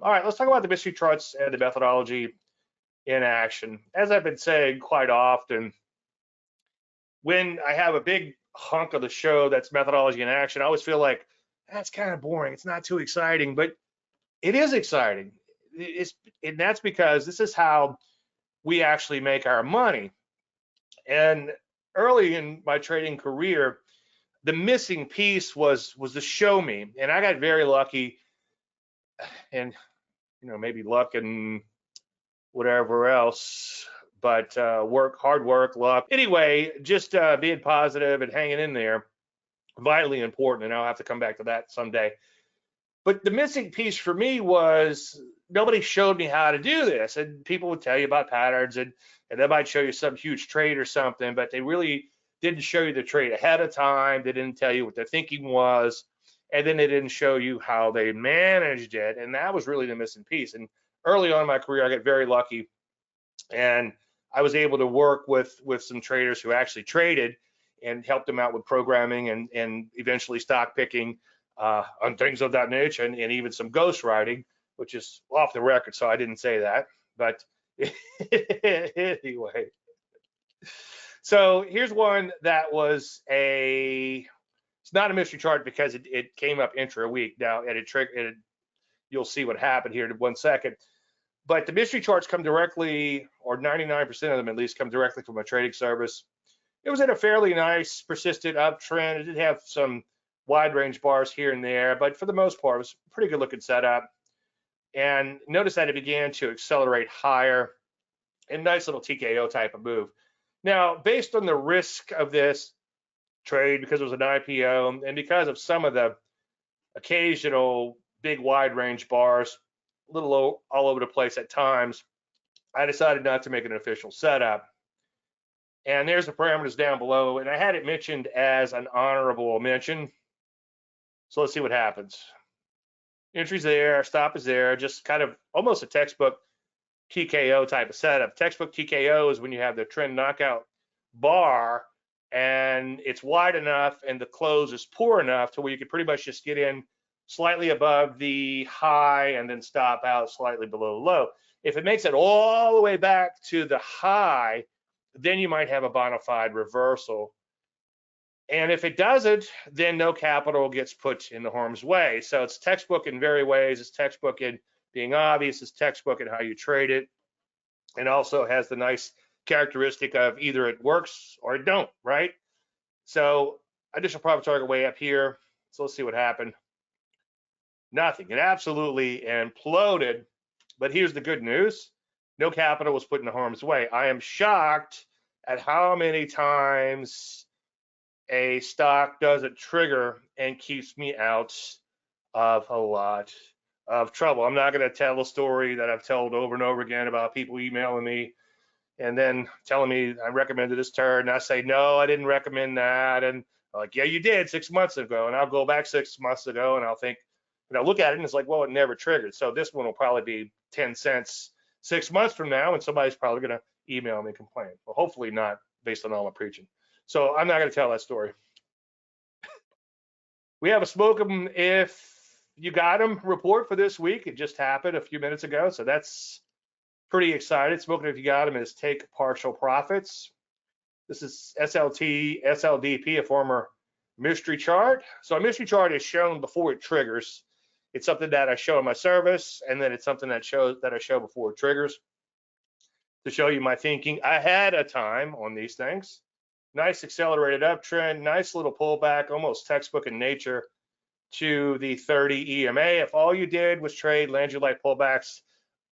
All right, let's talk about the mystery charts and the methodology in action. As I've been saying quite often, when I have a big hunk of the show that's methodology in action, I always feel like that's kind of boring. It's not too exciting, but it is exciting. And that's because this is how we actually make our money. And early in my trading career, the missing piece was the show me, and I got very lucky, and maybe luck and whatever else, but hard work, luck. Anyway, just being positive and hanging in there, vitally important, and I'll have to come back to that someday. But the missing piece for me was nobody showed me how to do this, and people would tell you about patterns, and they might show you some huge trade or something, but they really didn't show you the trade ahead of time. They didn't tell you what their thinking was, and then they didn't show you how they managed it, and that was really the missing piece. And early on in my career, I got very lucky, and I was able to work with some traders who actually traded and help them out with programming and eventually stock picking on things of that nature, and even some ghostwriting, which is off the record, so I didn't say that. But anyway, so here's one that was it's not a mystery chart because it came up intra-week. Now, you'll see what happened here in 1 second. But the mystery charts come directly, or 99% of them at least, come directly from a trading service. It was in a fairly nice, persistent uptrend. It did have some wide range bars here and there, but for the most part, it was a pretty good looking setup. And notice that it began to accelerate higher, a nice little TKO type of move. Now, based on the risk of this trade, because it was an IPO, and because of some of the occasional big wide range bars, a little all over the place at times, I decided not to make an official setup. And there's the parameters down below, and I had it mentioned as an honorable mention. So let's see what happens. Entry's there, stop is there, just kind of almost a textbook TKO type of setup. Textbook TKO is when you have the trend knockout bar and it's wide enough and the close is poor enough to where you can pretty much just get in slightly above the high and then stop out slightly below the low. If it makes it all the way back to the high, then you might have a bona fide reversal. And if it doesn't, then no capital gets put in the harm's way. So it's textbook in very ways. It's textbook in being obvious. It's textbook in how you trade it. And also has the nice characteristic of either it works or it don't, right? So initial profit target way up here. So let's see what happened. Nothing. It absolutely imploded. But here's the good news. No capital was put in the harm's way. I am shocked at how many times a stock doesn't trigger and keeps me out of a lot of trouble. I'm not going to tell a story that I've told over and over again about people emailing me and then telling me I recommended this turn. And I say, no, I didn't recommend that. And I'm like, yeah, you did 6 months ago. And I'll go back 6 months ago and I'll think, look at it and it's like, well, it never triggered. So this one will probably be 10 cents 6 months from now, and somebody's probably going to email me and complain. Well, hopefully not based on all my preaching. So I'm not going to tell that story. We have a smoke 'em if you got 'em report for this week. It just happened a few minutes ago, so that's pretty excited. Smoking if you got 'em is take partial profits. This is SLT, SLDP, a former mystery chart. So a mystery chart is shown before it triggers. It's something that I show in my service, and then it's something that I show before it triggers to show you my thinking ahead of time on these things. Nice accelerated uptrend, nice little pullback, almost textbook in nature to the 30 EMA. If all you did was trade Landry light pullbacks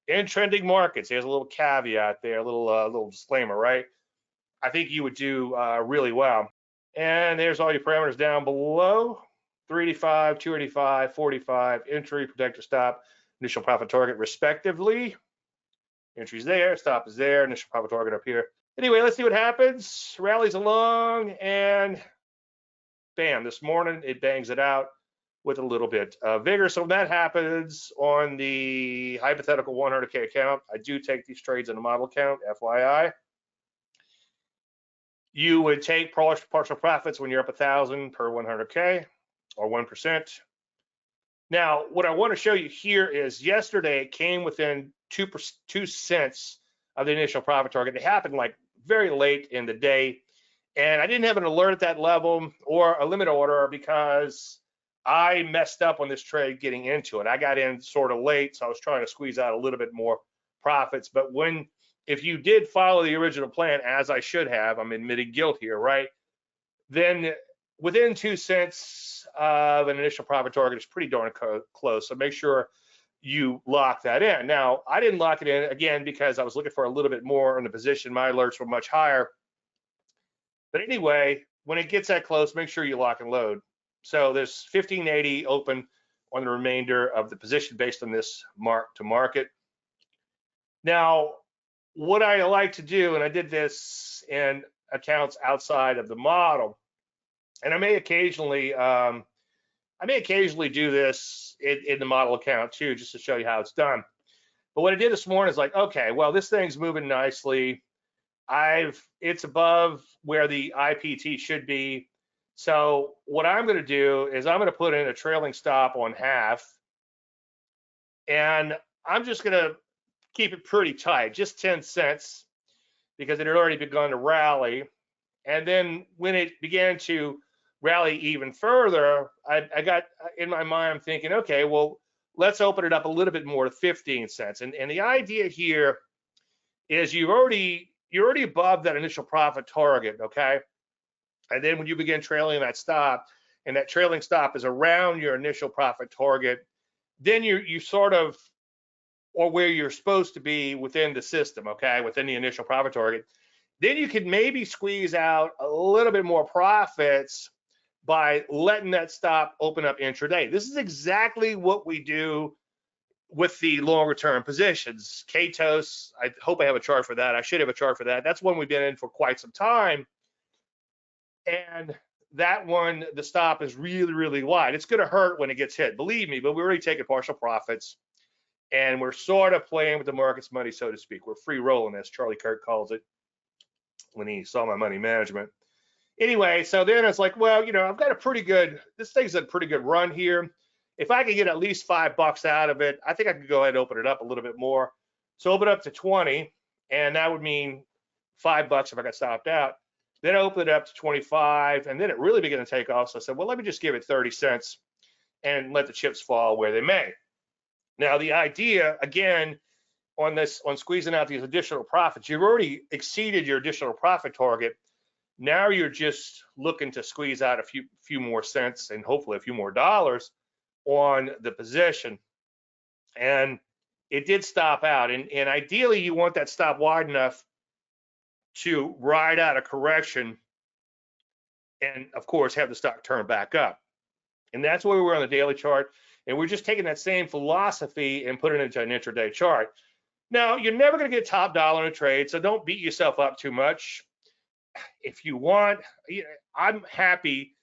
in trending markets, there's a little caveat there, a little disclaimer, right? I think you would do really well. And there's all your parameters down below. 385, 285, 45, entry, protector, stop, initial profit target, respectively. Entry's there, stop is there, initial profit target up here. Anyway, let's see what happens. Rallies along, and bam, this morning it bangs it out with a little bit of vigor. So when that happens on the hypothetical 100K account, I do take these trades in a model account, FYI. You would take partial profits when you're up 1,000 per 100K or 1%. Now, what I want to show you here is yesterday it came within 2 cents of the initial profit target. It happened like very late in the day, and I didn't have an alert at that level or a limit order because I messed up on this trade getting into it. I got in sort of late, so I was trying to squeeze out a little bit more profits. But if you did follow the original plan, as I should have, I'm admitting guilt here, right? Then within 2 cents of an initial profit target is pretty darn close. So make sure you lock that in. Now, I didn't lock it in again because I was looking for a little bit more in the position. My alerts were much higher. But anyway, when it gets that close, make sure you lock and load. So there's 1580 open on the remainder of the position based on this mark to market. Now, what I like to do, and I did this in accounts outside of the model, and I may occasionally do this in the model account too, just to show you how it's done. But what I did this morning is like, okay, well, this thing's moving nicely. It's above where the IPT should be. So what I'm going to do is I'm going to put in a trailing stop on half, and I'm just going to keep it pretty tight, just 10 cents, because it had already begun to rally. And then when it began to rally even further, I got in my mind, I'm thinking, okay, well, let's open it up a little bit more to 15 cents. And the idea here is you're already above that initial profit target, okay? And then when you begin trailing that stop, and that trailing stop is around your initial profit target, then you sort of, or where you're supposed to be within the system, okay, within the initial profit target, then you could maybe squeeze out a little bit more profits by letting that stop open up intraday. This is exactly what we do with the longer term positions. KTOS, I hope I have a chart for that. I should have a chart for that. That's one we've been in for quite some time. And that one, the stop is really, really wide. It's going to hurt when it gets hit, believe me, but we're already taking partial profits. And we're sort of playing with the market's money, so to speak. We're free rolling, as Charlie Kirk calls it when he saw my money management. Anyway, so then it's like, well, I've got this thing's a pretty good run here. If I could get at least $5 out of it, I think I could go ahead and open it up a little bit more. So open it up to 20, and that would mean $5 if I got stopped out. Then I opened it up to 25, and then it really began to take off. So I said, well, let me just give it 30 cents and let the chips fall where they may. Now, the idea, again, on squeezing out these additional profits, you've already exceeded your additional profit target. Now you're just looking to squeeze out a few more cents and hopefully a few more dollars on the position. And it did stop out. And ideally, you want that stop wide enough to ride out a correction and, of course, have the stock turn back up. And that's where we were on the daily chart. And we're just taking that same philosophy and putting it into an intraday chart. Now, you're never going to get top dollar in a trade, so don't beat yourself up too much. If you want, I'm happy.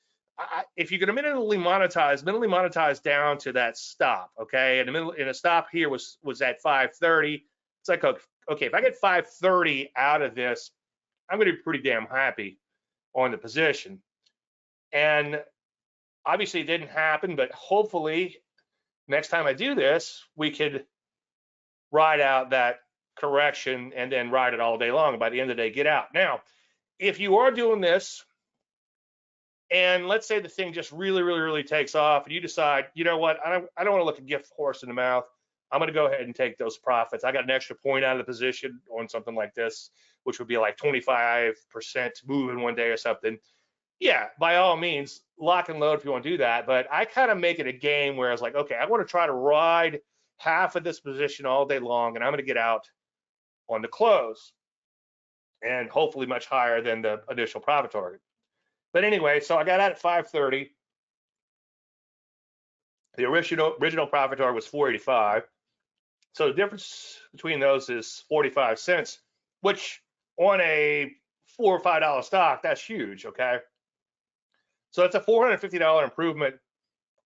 If you're going to minimally monetize down to that stop, okay? And a stop here was at 530. It's like, okay, if I get 530 out of this, I'm going to be pretty damn happy on the position. And obviously it didn't happen, but hopefully next time I do this, we could ride out that correction and then ride it all day long. And by the end of the day, get out. Now, if you are doing this, and let's say the thing just really, really, really takes off, and you decide, you know what, I don't want to look a gift horse in the mouth. I'm going to go ahead and take those profits. I got an extra point out of the position on something like this, which would be like 25% move in one day or something. Yeah, by all means, lock and load if you want to do that. But I kind of make it a game where I was like, okay, I want to try to ride half of this position all day long, and I'm going to get out on the close, and hopefully much higher than the initial profit target. But anyway, so I got out at 530. The original profit target was 485. So the difference between those is 45 cents, which on a $4 or $5 stock, that's huge, okay? So that's a $450 improvement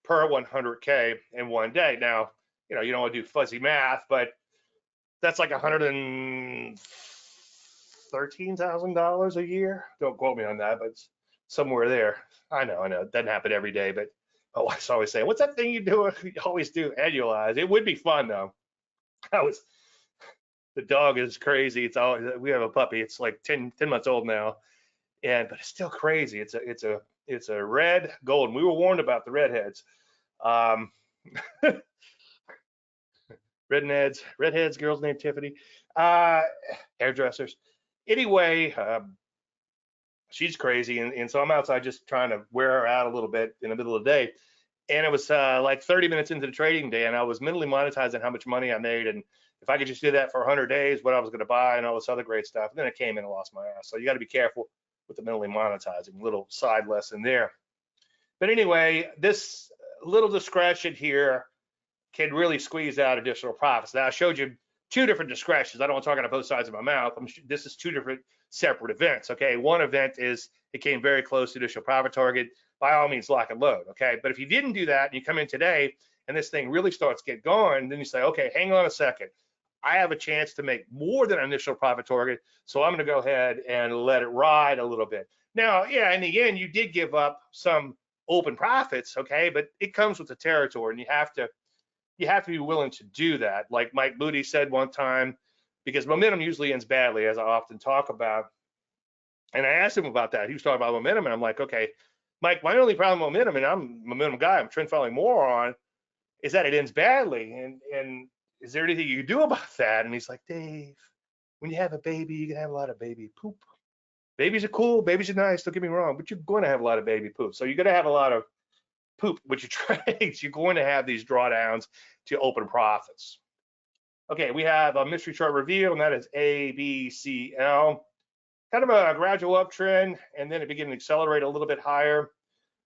per 100K in one day. Now, you don't want to do fuzzy math, but that's like $113,000 a year. Don't quote me on that, but it's somewhere there. I know, it doesn't happen every day, but Oh, I was always saying, what's that thing you do? You always do annualize. It would be fun though. The dog is crazy. We have a puppy. It's like 10 months old now, but it's still crazy. It's a red golden. We were warned about the redheads. Um, redheads, girls named Tiffany, uh, hairdressers. Anyway, she's crazy, and so I'm outside just trying to wear her out a little bit in the middle of the day. And it was like 30 minutes into the trading day, and I was mentally monetizing how much money I made, and if I could just do that for 100 days, what I was going to buy, and all this other great stuff. And then it came in and lost my ass. So you got to be careful with the mentally monetizing. Little side lesson there. But anyway, this little discretion here can really squeeze out additional profits. Now I showed you two different discretions. I don't want to talk out of both sides of my mouth. This is two different separate events. Okay, one event is it came very close to initial profit target. By all means, lock and load. Okay, but if you didn't do that and you come in today and this thing really starts to get going, then you say, okay, hang on a second. I have a chance to make more than initial profit target, so I'm going to go ahead and let it ride a little bit. Now, yeah, in the end, you did give up some open profits, okay, but it comes with the territory, and you have to be willing to do that. Like Mike Moody said one time, because momentum usually ends badly, as I often talk about. And I asked him about that. He was talking about momentum, and I'm like, okay, Mike, my only problem with momentum, and I'm a momentum guy, I'm a trend following moron, is that it ends badly. And is there anything you can do about that? And he's like, Dave, when you have a baby, you can have a lot of baby poop. Babies are cool, babies are nice, don't get me wrong, but you're going to have a lot of baby poop. So you're going to have a lot of poop with your trades. You're going to have these drawdowns to open profits. Okay, we have a mystery chart review, and that is ABCL. Kind of a gradual uptrend, and then it began to accelerate a little bit higher.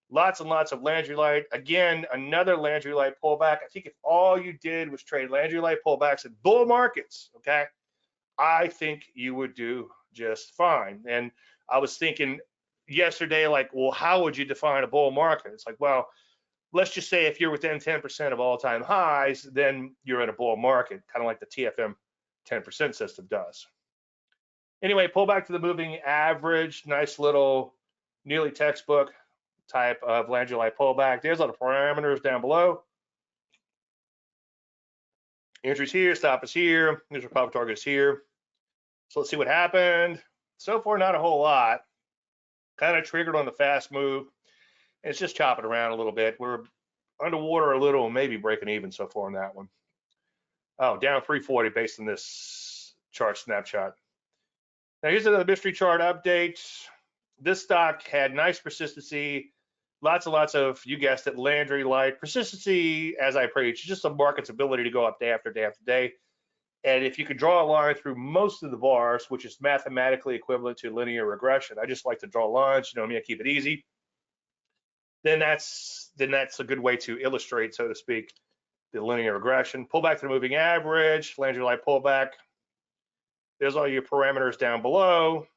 Lots and lots of Landry Light. Again, another Landry Light pullback. I think if all you did was trade Landry Light pullbacks in bull markets, okay, I think you would do just fine. And I was thinking yesterday, like, well, how would you define a bull market? It's like, well, let's just say if you're within 10% of all-time highs, then you're in a bull market, kind of like the TFM 10% system does. Anyway, pull back to the moving average. Nice little nearly textbook type of Landry Light pullback. There's all the parameters down below. Entries here, stop is here. There's our profit target is here. So let's see what happened. So far, not a whole lot. Kind of triggered on the fast move. It's just chopping around a little bit. We're underwater a little, maybe breaking even so far on that one. Oh, down 340 based on this chart snapshot. Now here's another mystery chart update. This stock had nice persistency, lots and lots of, you guessed it, Landry Light. Persistency, as I preach, just the market's ability to go up day after day after day. And if you could draw a line through most of the bars, which is mathematically equivalent to linear regression, I just like to draw lines, you know me, I keep it easy. Then that's a good way to illustrate, so to speak, the linear regression. Pull back to the moving average, Landry Light pullback. There's all your parameters down below.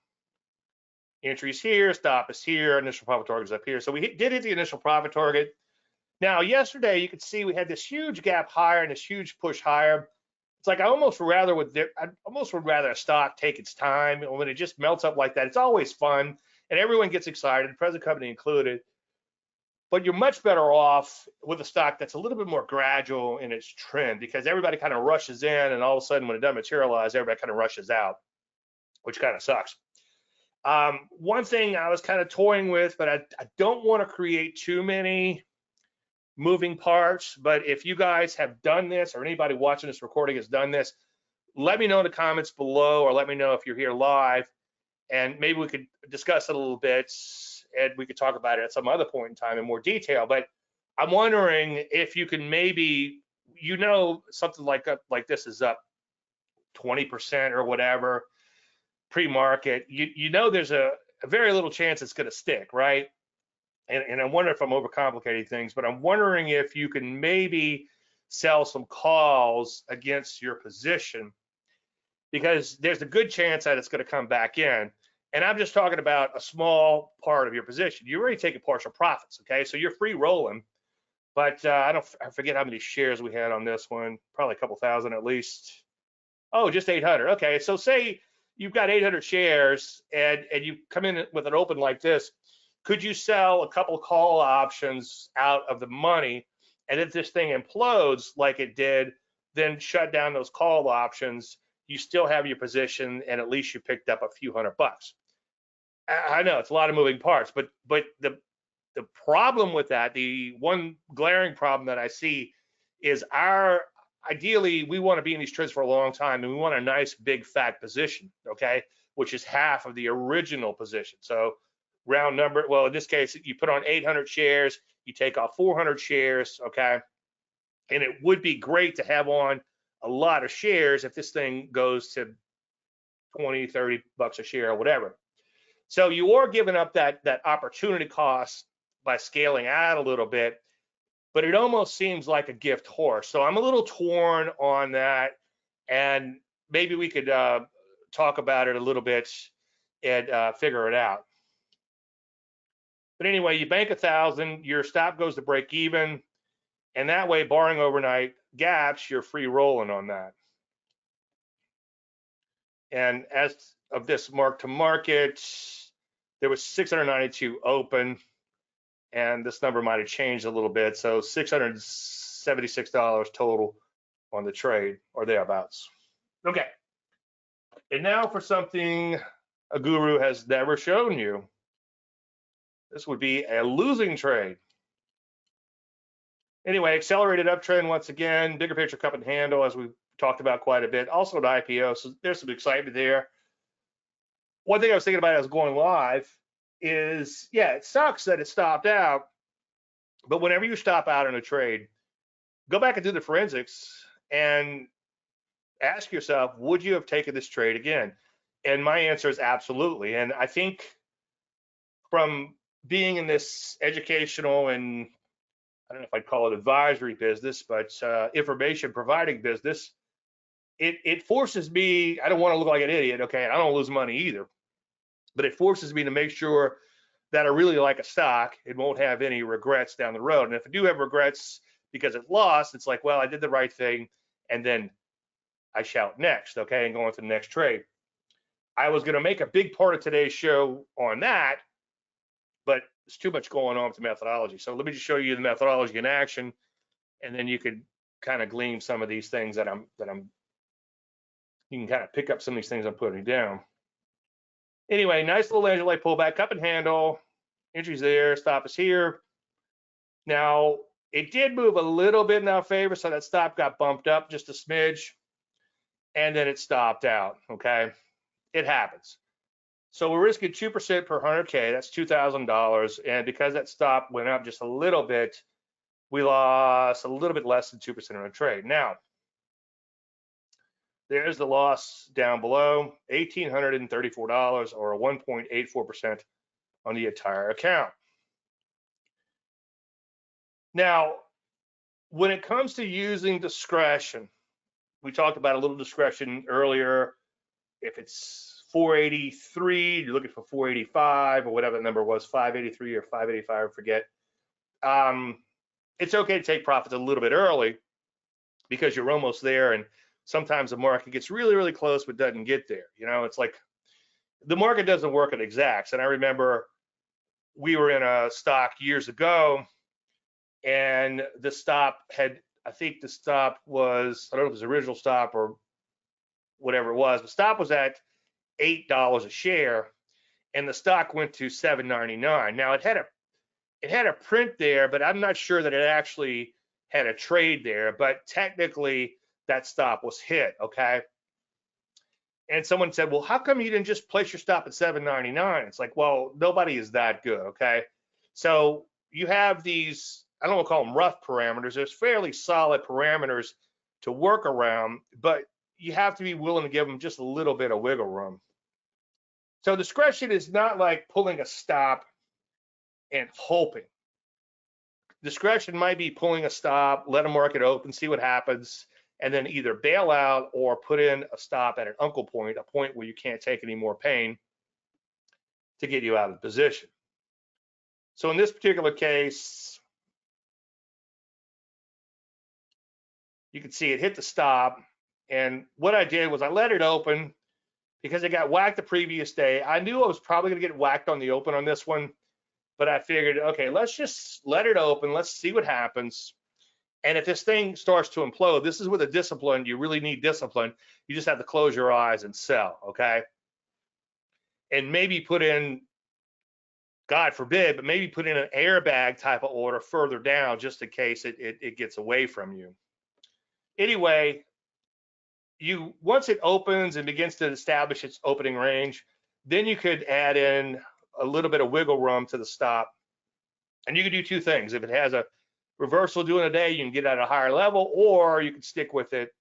Entries here, stop is here, initial profit target is up here. So we did hit the initial profit target. Now, yesterday, you could see we had this huge gap higher and this huge push higher. It's like I almost would rather a stock take its time. When it just melts up like that, it's always fun, and everyone gets excited, the present company included. But you're much better off with a stock that's a little bit more gradual in its trend, because everybody kind of rushes in, and all of a sudden when it doesn't materialize, everybody kind of rushes out, which kind of sucks. One thing I was kind of toying with, but I don't want to create too many moving parts, but if you guys have done this, or anybody watching this recording has done this, let me know in the comments below, or let me know if you're here live, and maybe we could discuss it a little bit, and we could talk about it at some other point in time in more detail. But I'm wondering if you can maybe, something like this is up 20% or whatever pre-market, there's a very little chance it's going to stick, right? And I wonder if I'm overcomplicating things, but I'm wondering if you can maybe sell some calls against your position, because there's a good chance that it's going to come back in. And I'm just talking about a small part of your position. You're already taking partial profits, okay? So you're free rolling, but I forget how many shares we had on this one, probably a couple thousand at least. Oh, just 800. Okay, so say you've got 800 shares and you come in with an open like this. could you sell a couple call options out of the money, and if this thing implodes like it did, then shut down those call options? You still have your position, and at least you picked up a few $100. I know it's a lot of moving parts, but the problem with that, the one glaring problem that I see is ideally we want to be in these trades for a long time, and we want a nice big fat position, okay, which is half of the original position. So round number, well, in this case, you put on 800 shares, you take off 400 shares, okay, and it would be great to have on a lot of shares if this thing goes to 20, 30 bucks a share or whatever. So you are giving up that opportunity cost by scaling out a little bit, but it almost seems like a gift horse. So I'm a little torn on that, and maybe we could talk about it a little bit and figure it out. But anyway, you bank 1,000, your stop goes to break even, and that way, barring overnight gaps, you're free rolling on that. And as of this mark to market, there was 692 open, and this number might have changed a little bit. So $676 total on the trade or thereabouts. Okay. And now for something a guru has never shown you. This would be a losing trade. Anyway, accelerated uptrend once again, bigger picture cup and handle as we talked about quite a bit. Also an IPO, so there's some excitement there. One thing I was thinking about as going live is, yeah, it sucks that it stopped out, but whenever you stop out in a trade, go back and do the forensics and ask yourself, would you have taken this trade again? And my answer is absolutely. And I think from being in this educational and I don't know if I'd call it advisory business, but information providing business, it forces me, I don't want to look like an idiot, okay, and I don't lose money either, but it forces me to make sure that I really like a stock. It won't have any regrets down the road. And if I do have regrets because it's lost, it's like, well, I did the right thing, and then I shout next, okay, and go on to the next trade. I was going to make a big part of today's show on that, but there's too much going on with the methodology. So let me just show you the methodology in action, and then you could kind of glean some of these things that you can kind of pick up some of these things I'm putting down. Anyway, nice little angel light pullback, cup and handle, entries there, stop is here. Now, it did move a little bit in our favor, so that stop got bumped up just a smidge, and then it stopped out, okay? It happens. So we're risking 2% per 100K, that's $2,000, and because that stop went up just a little bit, we lost a little bit less than 2% on a trade. Now, there's the loss down below, $1,834 or 1.84% on the entire account. Now, when it comes to using discretion, we talked about a little discretion earlier. If it's 483, you're looking for 485 or whatever the number was, 583 or 585, I forget. It's okay to take profits a little bit early because you're almost there, and sometimes the market gets really, really close but doesn't get there. You know, it's like the market doesn't work at exacts. And I remember we were in a stock years ago, and the stop had, I think the stop was, I don't know if it was the original stop or whatever it was, the stop was at $8 a share, and the stock went to $7.99. Now it had a print there, but I'm not sure that it actually had a trade there, but technically that stop was hit, okay? And someone said, well, how come you didn't just place your stop at $7.99? It's like, well, nobody is that good, okay? So you have these, I don't want to call them rough parameters. There's fairly solid parameters to work around, but you have to be willing to give them just a little bit of wiggle room. So discretion is not like pulling a stop and hoping. Discretion might be pulling a stop, let a market open, see what happens, and then either bail out or put in a stop at an uncle point, a point where you can't take any more pain to get you out of the position. So in this particular case, you can see it hit the stop, and what I did was I let it open because it got whacked the previous day. I knew I was probably going to get whacked on the open on this one, but I figured, okay, let's just let it open. Let's see what happens. And if this thing starts to implode, this is with a discipline. You really need discipline. You just have to close your eyes and sell, okay? And maybe put in, God forbid, but maybe put in an airbag type of order further down just in case it gets away from you. Anyway, once it opens and begins to establish its opening range, then you could add in a little bit of wiggle room to the stop. And you can do two things. If it has a reversal during the day, you can get at a higher level, or you can stick with it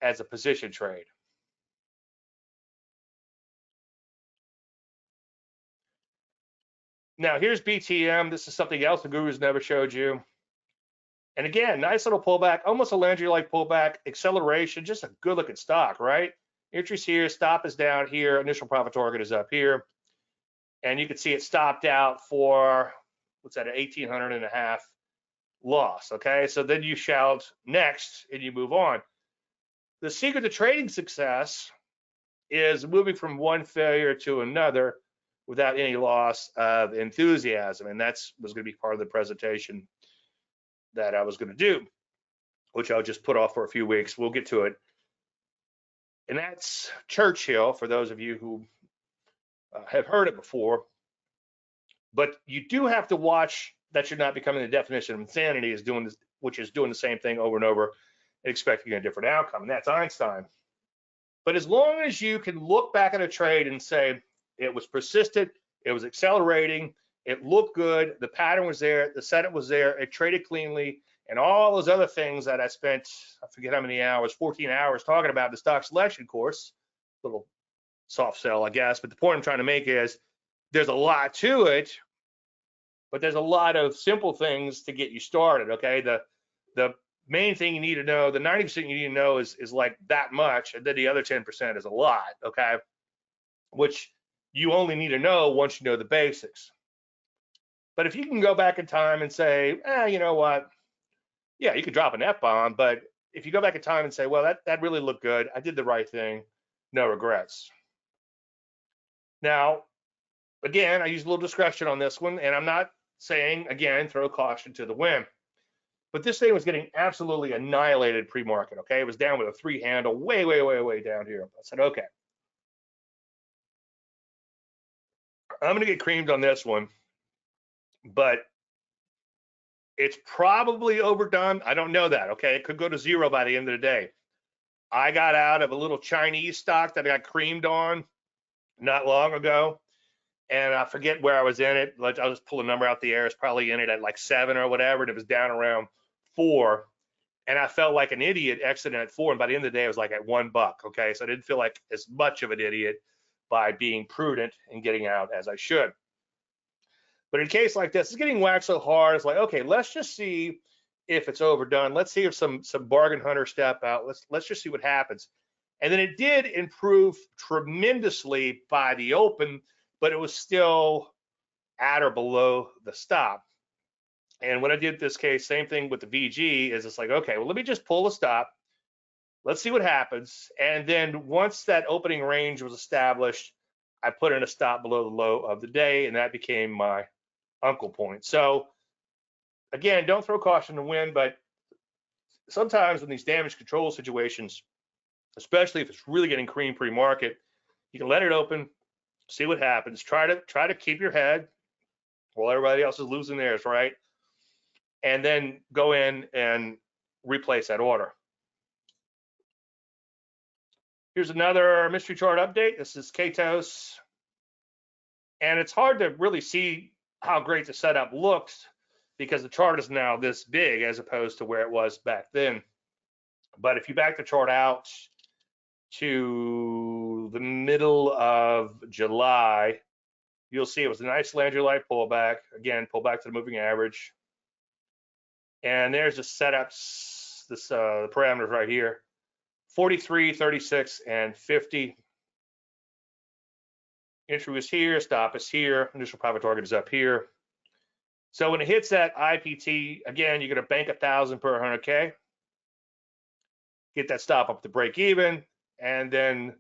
as a position trade. Now here's BTM. This is something else the gurus never showed you. And again, nice little pullback, almost a Landry-like pullback, acceleration, just a good looking stock, right? Entry's here, stop is down here, initial profit target is up here. And you can see it stopped out for, what's that, an 1,800 and a half loss, okay? So then you shout next and you move on. The secret to trading success is moving from one failure to another without any loss of enthusiasm. And that's was going to be part of the presentation that I was going to do, which I'll just put off for a few weeks. We'll get to it. And that's Churchill, for those of you who have heard it before. But you do have to watch that you're not becoming the definition of insanity, is doing this, which is doing the same thing over and over and expecting a different outcome. And that's Einstein. But as long as you can look back at a trade and say it was persistent, it was accelerating, it looked good, the pattern was there, the setup was there, it traded cleanly, and all those other things that I spent, I forget how many hours, 14 hours talking about in the stock selection course, little soft sell, I guess. But the point I'm trying to make is there's a lot to it, but there's a lot of simple things to get you started, okay? The main thing you need to know, the 90% you need to know is like that much, and then the other 10% is a lot, okay? Which you only need to know once you know the basics. But if you can go back in time and say, you know what? Yeah, you could drop an F-bomb, but if you go back in time and say, well, that really looked good, I did the right thing, no regrets. Now, again, I use a little discretion on this one, and I'm not saying, again, throw caution to the wind. But this thing was getting absolutely annihilated pre-market, okay? It was down with a 3 handle, way, way, way, way down here. I said, okay, I'm gonna get creamed on this one, but it's probably overdone. I don't know that, okay? It could go to zero by the end of the day. I got out of a little Chinese stock that I got creamed on not long ago, and I forget where I was in it. I'll just pull a number out the air. It's probably in it at like 7 or whatever, and it was down around 4. And I felt like an idiot exiting at 4, and by the end of the day, it was like at $1, okay? So I didn't feel like as much of an idiot by being prudent and getting out as I should. But in a case like this, it's getting whacked so hard, it's like, okay, let's just see if it's overdone. Let's see if some bargain hunters step out. Let's just see what happens. And then it did improve tremendously by the open, but it was still at or below the stop. And when I did this case, same thing with the VG, is it's like, okay, well, let me just pull a stop. Let's see what happens. And then once that opening range was established, I put in a stop below the low of the day, and that became my uncle point. So again, don't throw caution to the wind, but sometimes in these damage control situations, especially if it's really getting cream pre-market, you can let it open, see what happens. Try to keep your head while everybody else is losing theirs, right? And then go in and replace that order. Here's another mystery chart update. This is Katos. And it's hard to really see how great the setup looks because the chart is now this big as opposed to where it was back then. But if you back the chart out to the middle of July, you'll see it was a nice Landry-like pullback. Again, pull back to the moving average. And there's the setups, the parameters right here, 43, 36, and 50. Entry is here, stop is here, initial profit target is up here. So when it hits that IPT, again, you're gonna bank 1,000 per 100K, get that stop up to break even, and then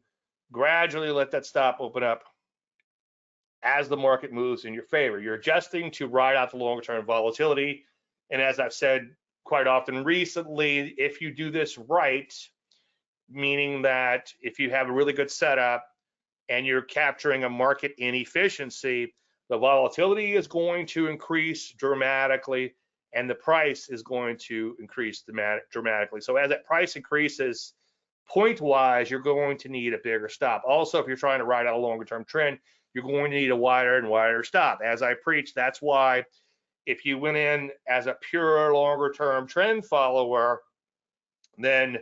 gradually let that stop open up as the market moves in your favor. You're adjusting to ride out the longer term volatility. And as I've said quite often recently, if you do this right, meaning that if you have a really good setup and you're capturing a market inefficiency, the volatility is going to increase dramatically and the price is going to increase dramatically. So as that price increases, point wise, you're going to need a bigger stop. Also, if you're trying to ride out a longer term trend, you're going to need a wider and wider stop. As I preach, that's why if you went in as a pure longer term trend follower, then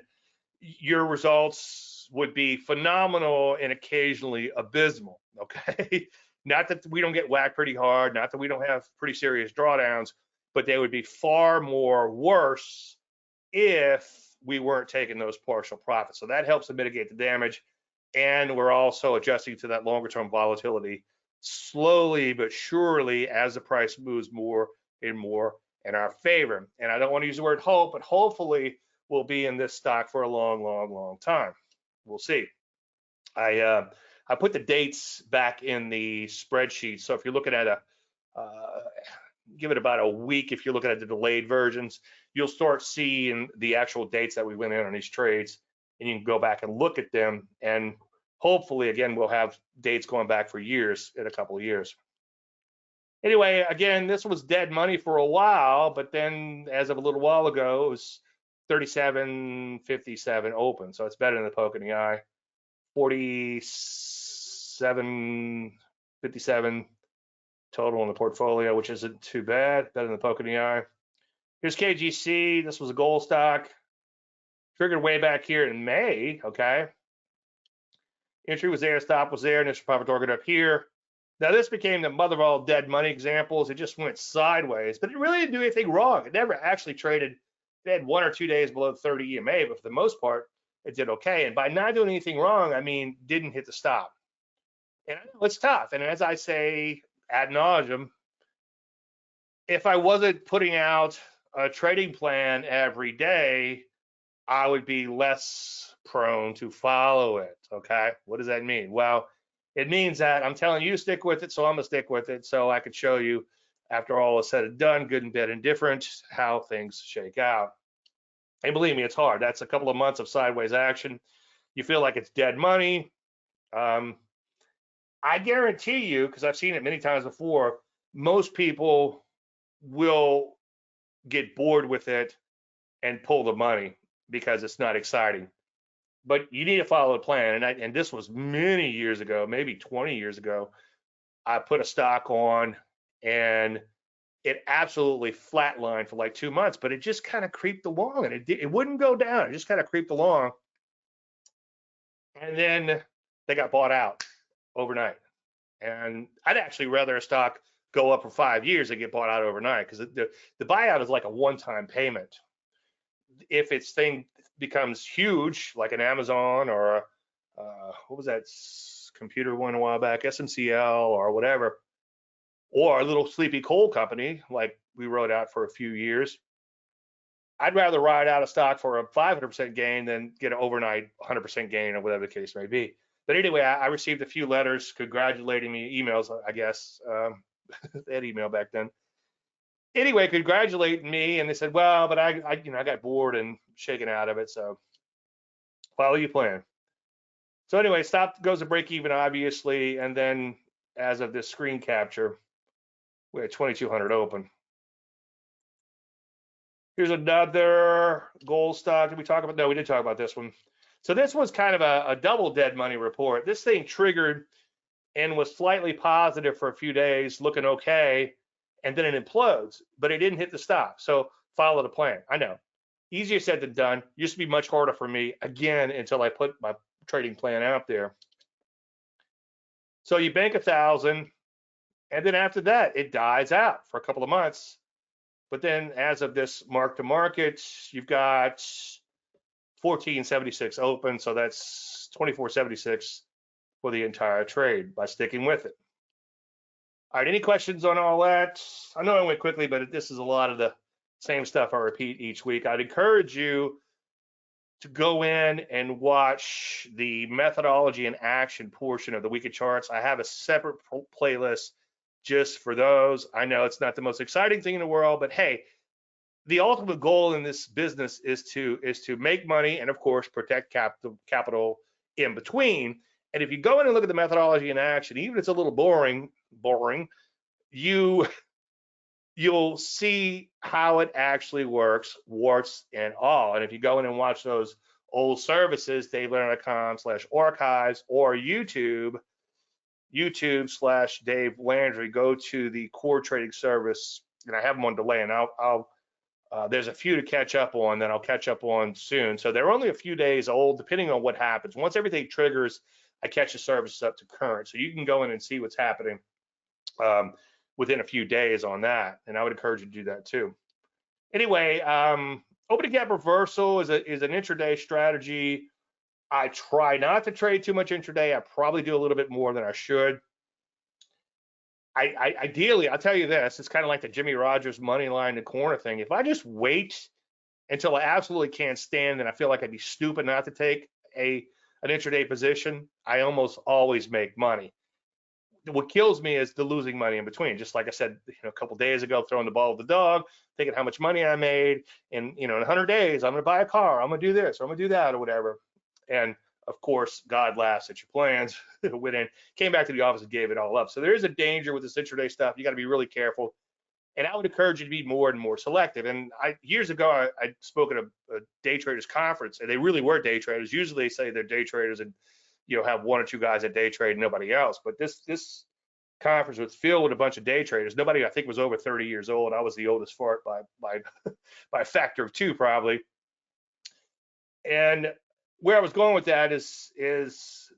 your results would be phenomenal and occasionally abysmal, okay? Not that we don't get whacked pretty hard, not that we don't have pretty serious drawdowns, but they would be far more worse if we weren't taking those partial profits. So that helps to mitigate the damage. And we're also adjusting to that longer term volatility slowly but surely as the price moves more and more in our favor. And I don't want to use the word hope, but hopefully we'll be in this stock for a long, long, long time. We'll see. I put the dates back in the spreadsheet. So if you're looking at give it about a week, if you're looking at the delayed versions, you'll start seeing the actual dates that we went in on these trades, and you can go back and look at them. And hopefully, again, we'll have dates going back for years in a couple of years. Anyway, again, this was dead money for a while, but then as of a little while ago, it was 37.57 open, so it's better than the poke in the eye. 47.57 total in the portfolio, which isn't too bad, better than the poke in the eye. Here's KGC. This was a gold stock. Triggered way back here in May, okay? Entry was there, stop was there, initial profit target up here. Now this became the mother of all dead money examples. It just went sideways, but it really didn't do anything wrong. It never actually traded. It had 1 or 2 days below 30 EMA, but for the most part, it did okay. And by not doing anything wrong, I mean, didn't hit the stop. And I know it's tough. And as I say ad nauseum, if I wasn't putting out a trading plan every day, I would be less prone to follow it, okay? What does that mean? Well, it means that I'm telling you to stick with it, so I'm gonna stick with it so I could show you, after all is said and done, good and bad and different, how things shake out. And believe me, it's hard. That's a couple of months of sideways action. You feel like it's dead money. I guarantee you, because I've seen it many times before, most people will get bored with it and pull the money because it's not exciting. But you need to follow the plan. And this was many years ago, maybe 20 years ago. I put a stock on and it absolutely flatlined for like 2 months, but it just kind of creeped along and it wouldn't go down. It just kind of creeped along. And then they got bought out overnight. And I'd actually rather a stock go up for 5 years than get bought out overnight, because the buyout is like a one-time payment. If its thing becomes huge, like an Amazon or what was that computer one a while back, SMCL or whatever, or a little sleepy coal company like we rode out for a few years, I'd rather ride out a stock for a 500% gain than get an overnight 100% gain or whatever the case may be. But anyway, I received a few letters congratulating me, emails, I guess. They had email back then. Anyway, congratulating me, and they said, well, but I got bored and shaken out of it, so follow your plan. So anyway, stop goes to break even, obviously, and then as of this screen capture, we had 2,200 open. Here's another gold stock. Did we talk about? No, we did talk about this one. So this was kind of a double dead money report. This thing triggered and was slightly positive for a few days, looking okay, and then it implodes, but it didn't hit the stop. So follow the plan. I know, easier said than done. Used to be much harder for me, again, until I put my trading plan out there. So you bank 1,000, and then after that, it dies out for a couple of months. But then as of this mark to market, you've got 1476 open, so that's 2476 for the entire trade by sticking with it. All right, any questions on all that? I know I went quickly, but this is a lot of the same stuff I repeat each week. I'd encourage you to go in and watch the methodology and action portion of the weekly charts, I have a separate playlist just for those. I know it's not the most exciting thing in the world, but hey, the ultimate goal in this business is to make money and of course protect capital in between. And if you go in and look at the methodology in action, even if it's a little boring, you'll see how it actually works, warts and all. And if you go in and watch those old services, DaveLandry.com/archives or YouTube/Dave Landry, go to the core trading service, and I have them on delay, and there's a few to catch up on that I'll catch up on soon. So they're only a few days old, depending on what happens. Once everything triggers, I catch the services up to current. So you can go in and see what's happening within a few days on that. And I would encourage you to do that too. Anyway, opening gap reversal is an intraday strategy. I try not to trade too much intraday. I probably do a little bit more than I should. Ideally, I'll tell you this, it's kind of like the Jimmy Rogers money line and corner thing. If I just wait until I absolutely can't stand and I feel like I'd be stupid not to take an intraday position, I almost always make money. What kills me is the losing money in between. Just like I said, a couple days ago, throwing the ball with the dog, thinking how much money I made, and in 100 days, I'm going to buy a car, I'm going to do this, or I'm going to do that, or whatever. And of course, God laughs at your plans. Went in, came back to the office and gave it all up. So there is a danger with this intraday stuff. You got to be really careful. And I would encourage you to be more and more selective. And years ago, I spoke at a day traders conference, and they really were day traders. Usually they say they're day traders and have one or two guys that day trade and nobody else. But this conference was filled with a bunch of day traders. Nobody, I think, was over 30 years old. I was the oldest fart by by a factor of 2 probably. And where I was going with that is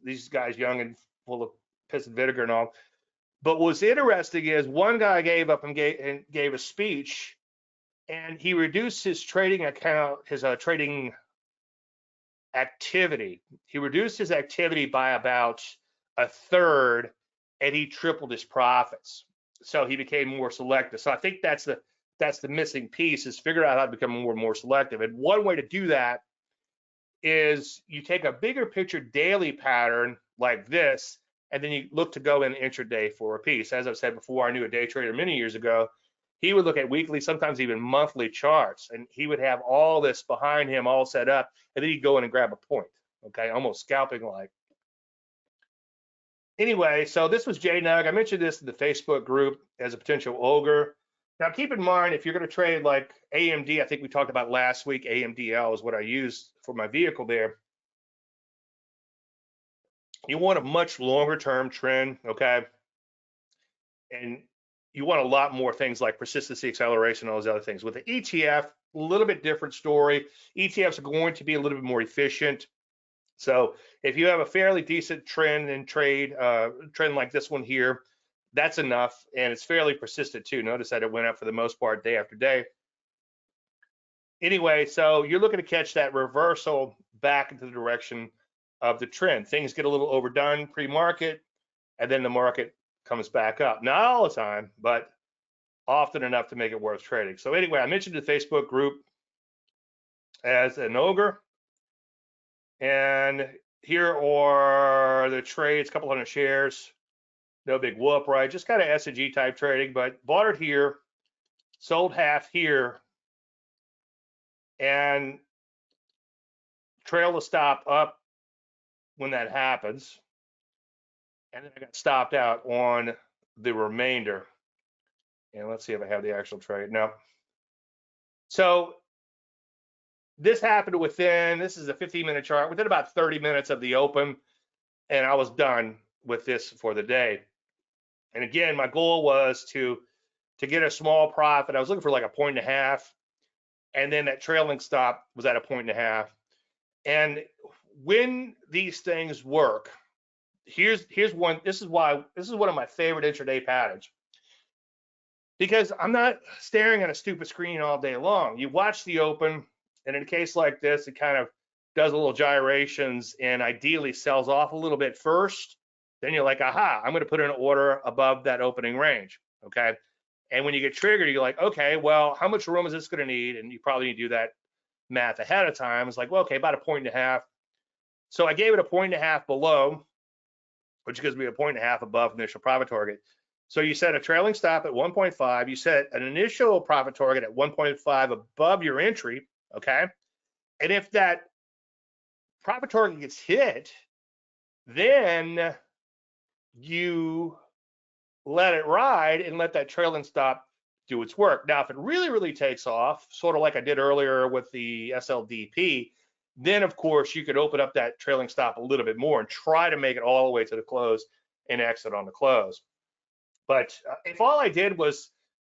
these guys young and full of piss and vinegar and all. But what's interesting is one guy gave up and gave a speech, and he reduced his trading account, his trading activity. He reduced his activity by about a third, and he tripled his profits. So he became more selective. So I think that's the missing piece, is figure out how to become more and more selective. And one way to do that is you take a bigger picture daily pattern like this, and then you look to go in intraday for a piece. As I've said before, I knew a day trader many years ago. He would look at weekly, sometimes even monthly charts, and he would have all this behind him all set up, and then he'd go in and grab a point, okay, almost scalping like. Anyway, so this was JNUG. I mentioned this in the Facebook group as a potential ogre. Now, keep in mind, if you're going to trade like AMD, I think we talked about last week, AMDL is what I used for my vehicle there. You want a much longer term trend, okay? And you want a lot more things like persistency, acceleration, all those other things. With the ETF, a little bit different story. ETFs are going to be a little bit more efficient. So if you have a fairly decent trend and trend like this one here, that's enough, and it's fairly persistent too. Notice that it went up for the most part day after day. Anyway, so you're looking to catch that reversal back into the direction of the trend. Things get a little overdone pre-market, and then the market comes back up. Not all the time, but often enough to make it worth trading. So anyway, I mentioned the Facebook group as an ogre, and here are the trades, a couple hundred shares. No big whoop, right? Just kind of S&G type trading, but bought it here, sold half here, and trail the stop up when that happens. And then I got stopped out on the remainder. And let's see if I have the actual trade. No. So this happened this is a 15-minute chart, within about 30 minutes of the open, and I was done with this for the day. And again, my goal was to get a small profit. I was looking for like 1.5, and then that trailing stop was at 1.5. And when these things work, here's one. This is one of my favorite intraday patterns, because I'm not staring at a stupid screen all day long. You watch the open, and in a case like this, it kind of does a little gyrations and ideally sells off a little bit first. Then you're like, aha, I'm going to put an order above that opening range, okay? And when you get triggered, you're like, okay, well, how much room is this going to need? And you probably need to do that math ahead of time. It's like, well, okay, about 1.5. So I gave it 1.5 below, which gives me 1.5 above initial profit target. So you set a trailing stop at 1.5. You set an initial profit target at 1.5 above your entry, okay? And if that profit target gets hit, then you let it ride and let that trailing stop do its work. Now, if it really, really takes off, sort of like I did earlier with the SLDP, then of course you could open up that trailing stop a little bit more and try to make it all the way to the close and exit on the close. But if all I did was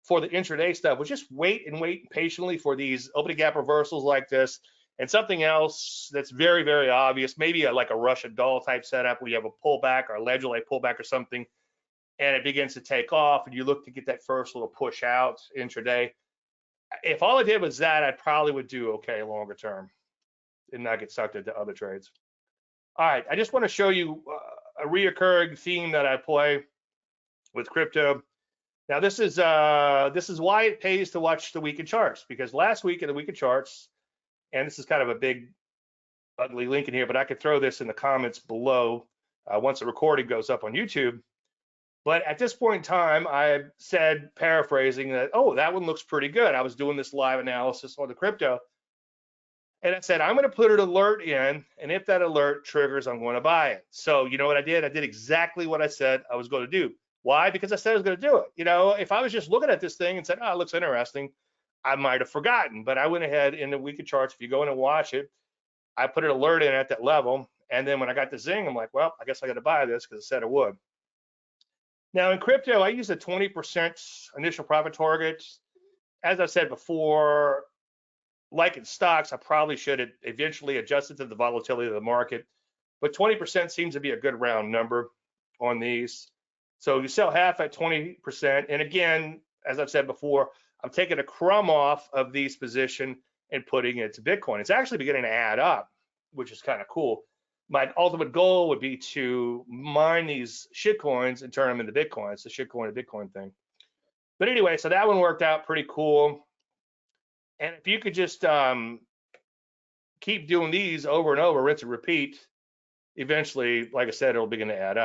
for the intraday stuff was just wait and wait patiently for these opening gap reversals like this, and something else that's very, very obvious, maybe like a Russian doll type setup where you have a pullback or a ledger light pullback or something, and it begins to take off and you look to get that first little push out intraday. If all I did was that, I probably would do okay longer term and not get sucked into other trades. All right, I just want to show you a reoccurring theme that I play with crypto. Now this is why it pays to watch the weekend charts, because last week in the weekend charts, and this is kind of a big ugly link in here, but I could throw this in the comments below once the recording goes up on YouTube. But at this point in time, I said, paraphrasing, that, oh, that one looks pretty good. I was doing this live analysis on the crypto. And I said, I'm going to put an alert in, and if that alert triggers, I'm going to buy it. So you know what I did? I did exactly what I said I was going to do. Why? Because I said I was going to do it. You know, if I was just looking at this thing and said, oh, it looks interesting, I might have forgotten. But I went ahead in the weekly charts. If you go in and watch it, I put an alert in at that level. And then when I got the zing, I'm like, well, I guess I got to buy this because I said I would. Now in crypto, I use a 20% initial profit target. As I said before, like in stocks, I probably should eventually adjust it to the volatility of the market, but 20% seems to be a good round number on these. So you sell half at 20, and again, as I've said before, I'm taking a crumb off of these position and putting it to Bitcoin. It's actually beginning to add up, which is kind of cool. My ultimate goal would be to mine these shit coins and turn them into Bitcoin. It's the shit coin to Bitcoin thing. But anyway, so that one worked out pretty cool. And if you could just keep doing these over and over, rinse and repeat, eventually, like I said, it'll begin to add up.